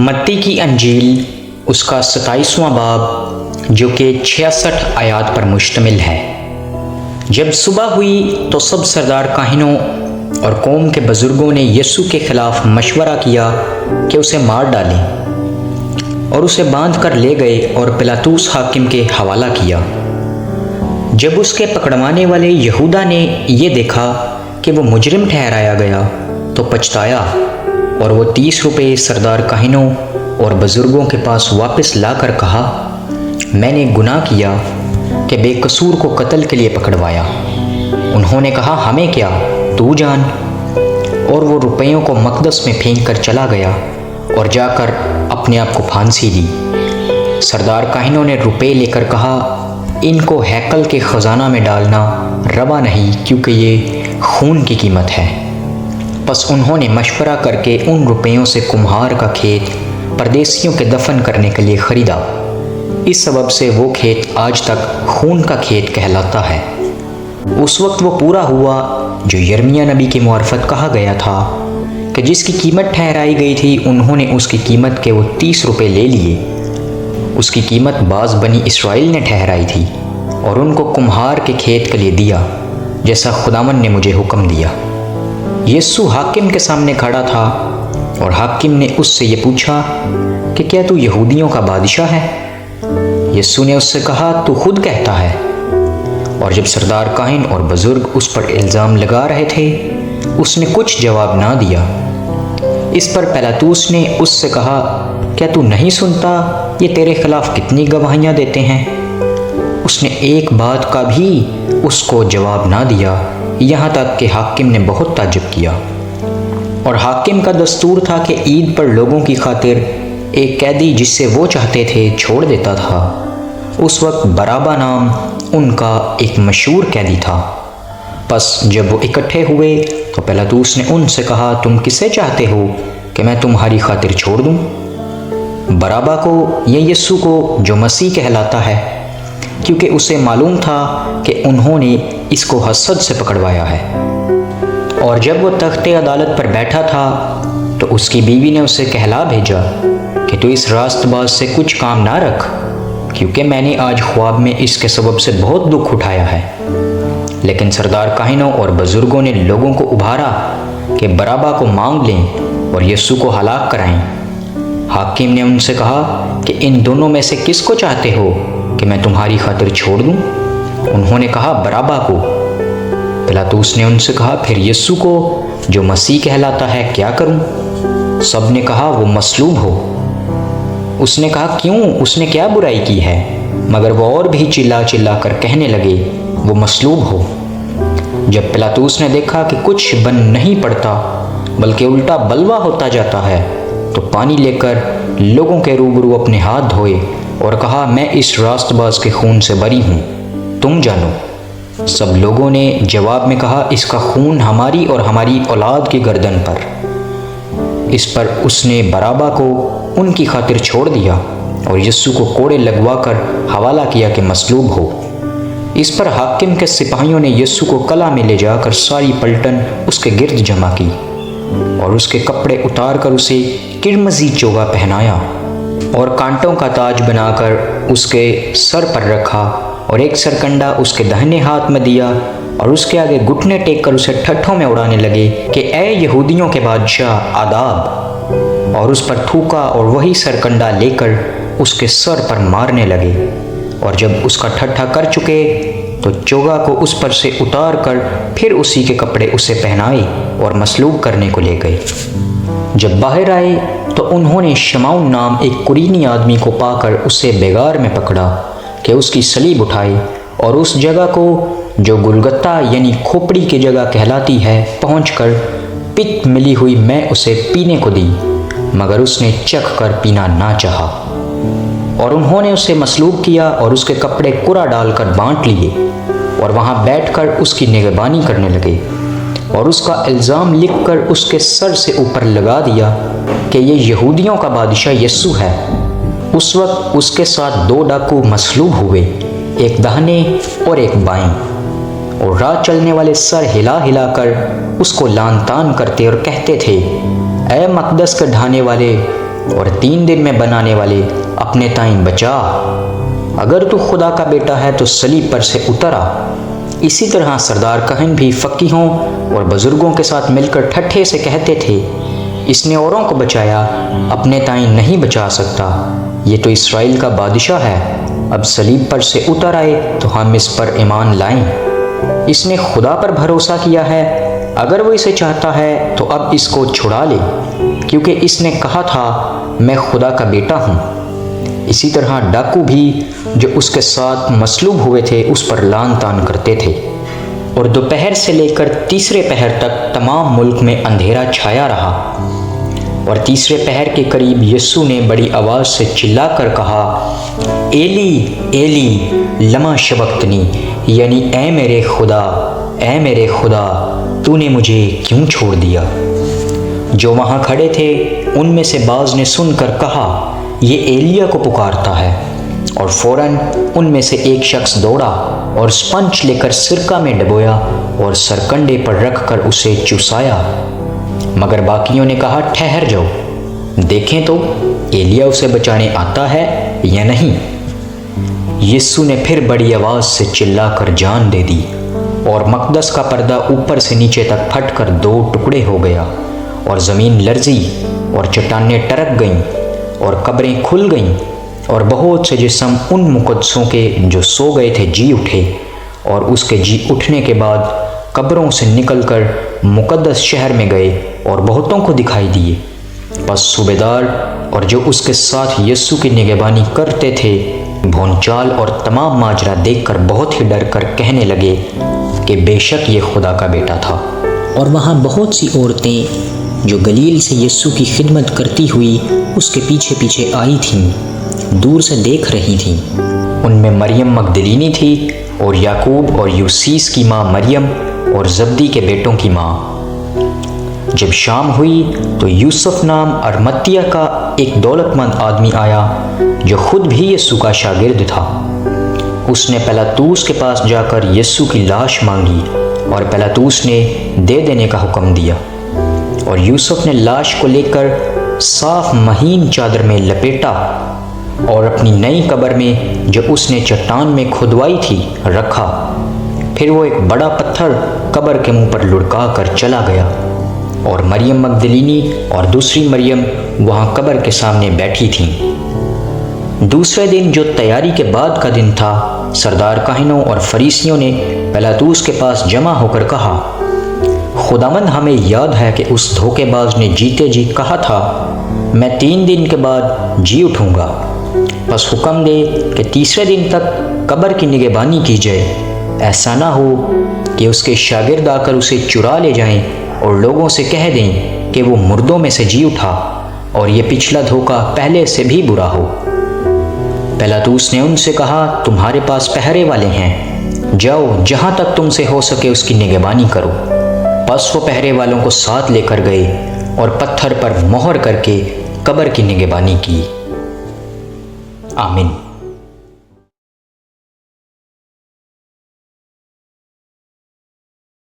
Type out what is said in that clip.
متی کی انجیل اس کا 27واں باب جو کہ 66 آیات پر مشتمل ہے۔ جب صبح ہوئی تو سب سردار کاہنوں اور قوم کے بزرگوں نے یسوع کے خلاف مشورہ کیا کہ اسے مار ڈالیں، اور اسے باندھ کر لے گئے اور پلاطوس حاکم کے حوالہ کیا۔ جب اس کے پکڑوانے والے یہودا نے یہ دیکھا کہ وہ مجرم ٹھہرایا گیا تو پچھتایا، اور وہ 30 روپے سردار کاہنوں اور بزرگوں کے پاس واپس لا کر کہا، میں نے گناہ کیا کہ بے قصور کو قتل کے لیے پکڑوایا۔ انہوں نے کہا، ہمیں کیا، تو جان۔ اور وہ روپیوں کو مقدس میں پھینک کر چلا گیا اور جا کر اپنے آپ کو پھانسی لی۔ سردار کاہنوں نے روپے لے کر کہا، ان کو ہیکل کے خزانہ میں ڈالنا روا نہیں، کیونکہ یہ خون کی قیمت ہے۔ پس انہوں نے مشورہ کر کے ان روپیوں سے کمہار کا کھیت پردیسیوں کے دفن کرنے کے لیے خریدا۔ اس سبب سے وہ کھیت آج تک خون کا کھیت کہلاتا ہے۔ اس وقت وہ پورا ہوا جو یرمیہ نبی کی معرفت کہا گیا تھا کہ جس کی قیمت ٹھہرائی گئی تھی، انہوں نے اس کی قیمت کے وہ 30 روپے لے لیے۔ اس کی قیمت بعض بنی اسرائیل نے ٹھہرائی تھی اور ان کو کمہار کے کھیت کے لیے دیا، جیسا خداوند نے مجھے حکم دیا۔ یسوع حاکم کے سامنے کھڑا تھا اور حاکم نے اس سے یہ پوچھا کہ کیا تو یہودیوں کا بادشاہ ہے؟ یسوع نے اس سے کہا، تو خود کہتا ہے۔ اور جب سردار کاہن اور بزرگ اس پر الزام لگا رہے تھے، اس نے کچھ جواب نہ دیا۔ اس پر پلاطوس نے اس سے کہا، کیا تو نہیں سنتا یہ تیرے خلاف کتنی گواہیاں دیتے ہیں؟ اس نے ایک بات کا بھی اس کو جواب نہ دیا، یہاں تک کہ حاکم نے بہت تعجب کیا۔ اور حاکم کا دستور تھا کہ عید پر لوگوں کی خاطر ایک قیدی جس سے وہ چاہتے تھے چھوڑ دیتا تھا۔ اس وقت برابا نام ان کا ایک مشہور قیدی تھا۔ پس جب وہ اکٹھے ہوئے تو پلاطوس نے ان سے کہا، تم کسے چاہتے ہو کہ میں تمہاری خاطر چھوڑ دوں؟ برابا کو یا یسوع کو جو مسیح کہلاتا ہے؟ کیونکہ اسے معلوم تھا کہ انہوں نے اس کو حسد سے پکڑوایا ہے۔ اور جب وہ تخت عدالت پر بیٹھا تھا تو اس کی بیوی نے اسے کہلا بھیجا کہ تو اس راست باز سے کچھ کام نہ رکھ، کیونکہ میں نے آج خواب میں اس کے سبب سے بہت دکھ اٹھایا ہے۔ لیکن سردار کاہنوں اور بزرگوں نے لوگوں کو ابھارا کہ برابا کو مانگ لیں اور یسوع کو ہلاک کرائیں۔ حاکم نے ان سے کہا کہ ان دونوں میں سے کس کو چاہتے ہو کہ میں تمہاری خاطر چھوڑ دوں؟ انہوں نے کہا، برابا کو۔ پلاطوس نے ان سے کہا، پھر یسوع کو جو مسیح کہلاتا ہے کیا کروں؟ سب نے کہا، وہ مصلوب ہو۔ اس نے کہا، کیوں؟ اس نے کیا برائی کی ہے؟ مگر وہ اور بھی چلا چلا کر کہنے لگے، وہ مصلوب ہو۔ جب پلاطوس نے دیکھا کہ کچھ بن نہیں پڑتا بلکہ الٹا بلوا ہوتا جاتا ہے، تو پانی لے کر لوگوں کے روبرو اپنے ہاتھ دھوئے اور کہا، میں اس راست باز کے خون سے بری ہوں، تم جانو۔ سب لوگوں نے جواب میں کہا، اس کا خون ہماری اور ہماری اولاد کی گردن پر۔ اس پر اس نے برابا کو ان کی خاطر چھوڑ دیا اور یسوع کو کوڑے لگوا کر حوالہ کیا کہ مصلوب ہو۔ اس پر حاکم کے سپاہیوں نے یسوع کو قلعہ میں لے جا کر ساری پلٹن اس کے گرد جمع کی اور اس کے کپڑے اتار کر اسے کرمزی چوگا پہنایا اور کانٹوں کا تاج بنا کر اس کے سر پر رکھا، اور ایک سرکنڈا اس کے دہنے ہاتھ میں دیا، اور اس کے آگے گھٹنے ٹیک کر اسے ٹھٹھوں میں اڑانے لگے کہ اے یہودیوں کے بادشاہ، آداب! اور اس پر تھوکا اور وہی سرکنڈا لے کر اس کے سر پر مارنے لگے۔ اور جب اس کا ٹھٹھا کر چکے تو چوگا کو اس پر سے اتار کر پھر اسی کے کپڑے اسے پہنائے اور مصلوب کرنے کو لے گئے۔ جب باہر آئے تو انہوں نے شمعون نام ایک قرینی آدمی کو پا کر اسے بیگار میں پکڑا کہ اس کی صلیب اٹھائے، اور اس جگہ کو جو گلگتہ یعنی کھوپڑی کی جگہ کہلاتی ہے پہنچ کر پت ملی ہوئی میں اسے پینے کو دی، مگر اس نے چکھ کر پینا نہ چاہا۔ اور انہوں نے اسے مصلوب کیا اور اس کے کپڑے کرا ڈال کر بانٹ لیے، اور وہاں بیٹھ کر اس کی نگہبانی کرنے لگے، اور اس کا الزام لکھ کر اس کے سر سے اوپر لگا دیا کہ یہ یہودیوں کا بادشاہ یسوع ہے۔ اس وقت اس کے ساتھ 2 ڈاکو مصلوب ہوئے، ایک داہنے اور ایک بائیں، اور راہ چلنے والے سر ہلا ہلا کر اس کو لان تان کرتے اور کہتے تھے، اے مقدس کے ڈھانے والے، اور 3 دن میں بنانے والے اپنے تائیں بچا۔ اگر تو خدا کا بیٹا ہے تو صلیب پر سے اتر آ۔ اسی طرح سردار کہن بھی فقیہوں اور بزرگوں کے ساتھ مل کر ٹھٹھے سے کہتے تھے، اس نے اوروں کو بچایا، اپنے تائیں نہیں بچا سکتا۔ یہ تو اسرائیل کا بادشاہ ہے، اب صلیب پر سے اتر آئے تو ہم اس پر ایمان لائیں۔ اس نے خدا پر بھروسہ کیا ہے، اگر وہ اسے چاہتا ہے تو اب اس کو چھڑا لے، کیونکہ اس نے کہا تھا میں خدا کا بیٹا ہوں۔ اسی طرح ڈاکو بھی جو اس کے ساتھ مصلوب ہوئے تھے اس پر لعن طعن کرتے تھے۔ اور دوپہر سے لے کر تیسرے پہر تک تمام ملک میں اندھیرا چھایا رہا۔ اور تیسرے پہر کے قریب یسوع نے بڑی آواز سے چلا کر کہا، ایلی ایلی لما شبقتنی، یعنی اے میرے خدا تو نے مجھے کیوں چھوڑ دیا۔ جو وہاں کھڑے تھے ان میں سے بعض نے سن کر کہا، یہ ایلیا کو پکارتا ہے۔ اور فوراً ان میں سے ایک شخص دوڑا اور اسپنج لے کر سرکہ میں ڈبویا اور سرکنڈے پر رکھ کر اسے چوسایا۔ مگر باقیوں نے کہا، ٹھہر جاؤ، دیکھیں تو ایلیا اسے بچانے آتا ہے یا نہیں۔ یسوع نے پھر بڑی آواز سے چلا کر جان دے دی، اور مقدس کا پردہ اوپر سے نیچے تک پھٹ کر 2 ٹکڑے ہو گیا، اور زمین لرزی اور چٹانیں ٹرک گئیں اور قبریں کھل گئیں، اور بہت سے جسم ان مقدسوں کے جو سو گئے تھے جی اٹھے، اور اس کے جی اٹھنے کے بعد قبروں سے نکل کر مقدس شہر میں گئے اور بہتوں کو دکھائی دیے۔ پس صوبیدار اور جو اس کے ساتھ یسوع کی نگہبانی کرتے تھے بھونچال اور تمام ماجرا دیکھ کر بہت ہی ڈر کر کہنے لگے کہ بے شک یہ خدا کا بیٹا تھا۔ اور وہاں بہت سی عورتیں جو گلیل سے یسوع کی خدمت کرتی ہوئی اس کے پیچھے پیچھے آئی تھیں، دور سے دیکھ رہی تھیں۔ ان میں مریم مگدلینی تھی، اور یعقوب اور یوسیس کی ماں مریم، اور زبدی کے بیٹوں کی ماں۔ جب شام ہوئی تو یوسف نام ارمتیہ کا ایک دولت مند آدمی آیا جو خود بھی یسوع کا شاگرد تھا۔ اس نے پیلاطوس کے پاس جا کر یسوع کی لاش مانگی، اور پیلاطوس نے دے دینے کا حکم دیا۔ اور یوسف نے لاش کو لے کر صاف مہین چادر میں لپیٹا اور اپنی نئی قبر میں جو اس نے چٹان میں کھدوائی تھی رکھا۔ پھر وہ ایک بڑا پتھر قبر کے منہ پر لڑکا کر چلا گیا، اور مریم مگدلینی اور دوسری مریم وہاں قبر کے سامنے بیٹھی تھیں۔ دوسرے دن جو تیاری کے بعد کا دن تھا، سردار کاہنوں اور فریسیوں نے پیلاطوس کے پاس جمع ہو کر کہا، خداوند ہمیں یاد ہے کہ اس دھوکے باز نے جیتے جی کہا تھا، میں 3 دن کے بعد جی اٹھوں گا۔ بس حکم دے کہ تیسرے دن تک قبر کی نگہبانی کی جائے، ایسا نہ ہو کہ اس کے شاگرد آ کر اسے چرا لے جائیں اور لوگوں سے کہہ دیں کہ وہ مردوں میں سے جی اٹھا، اور یہ پچھلا دھوکہ پہلے سے بھی برا ہو۔ پیلاطوس نے ان سے کہا، تمہارے پاس پہرے والے ہیں، جاؤ جہاں تک تم سے ہو سکے اس کی نگہبانی کرو۔ پس وہ پہرے والوں کو ساتھ لے کر گئے اور پتھر پر مہر کر کے قبر کی نگہبانی کی۔ آمین۔